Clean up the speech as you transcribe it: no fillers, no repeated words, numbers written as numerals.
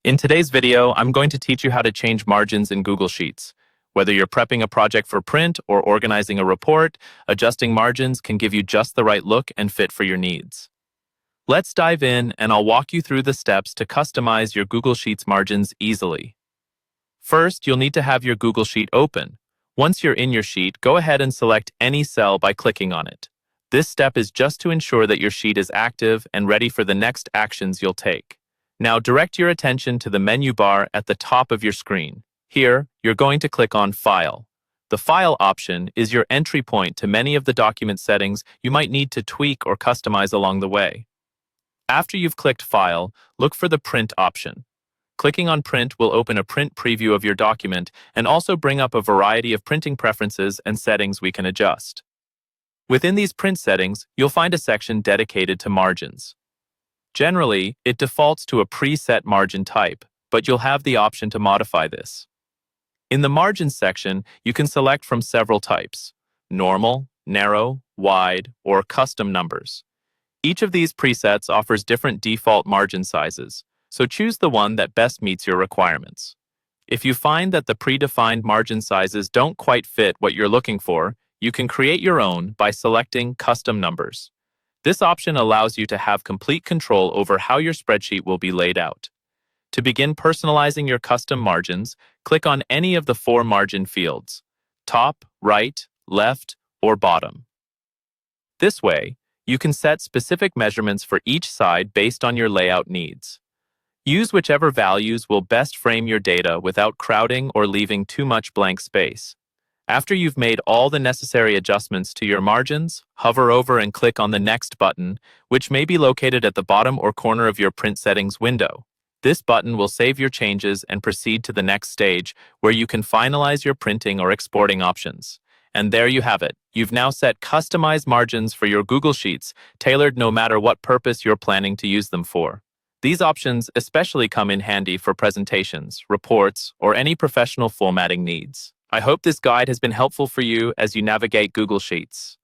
In today's video, I'm going to teach you how to change margins in Google Sheets. Whether you're prepping a project for print or organizing a report, adjusting margins can give you just the right look and fit for your needs. Let's dive in and I'll walk you through the steps to customize your Google Sheets margins easily. First, you'll need to have your Google Sheet open. Once you're in your sheet, go ahead and select any cell by clicking on it. This step is just to ensure that your sheet is active and ready for the next actions you'll take. Now direct your attention to the menu bar at the top of your screen. Here, you're going to click on File. The File option is your entry point to many of the document settings you might need to tweak or customize along the way. After you've clicked File, look for the Print option. Clicking on Print will open a print preview of your document and also bring up a variety of printing preferences and settings we can adjust. Within these print settings, you'll find a section dedicated to margins. Generally, it defaults to a preset margin type, but you'll have the option to modify this. In the Margins section, you can select from several types: normal, narrow, wide, or custom numbers. Each of these presets offers different default margin sizes, so choose the one that best meets your requirements. If you find that the predefined margin sizes don't quite fit what you're looking for, you can create your own by selecting Custom Numbers. This option allows you to have complete control over how your spreadsheet will be laid out. To begin personalizing your custom margins, click on any of the 4 margin fields: top, right, left, or bottom. This way, you can set specific measurements for each side based on your layout needs. Use whichever values will best frame your data without crowding or leaving too much blank space. After you've made all the necessary adjustments to your margins, hover over and click on the Next button, which may be located at the bottom or corner of your Print Settings window. This button will save your changes and proceed to the next stage, where you can finalize your printing or exporting options. And there you have it. You've now set customized margins for your Google Sheets, tailored no matter what purpose you're planning to use them for. These options especially come in handy for presentations, reports, or any professional formatting needs. I hope this guide has been helpful for you as you navigate Google Sheets.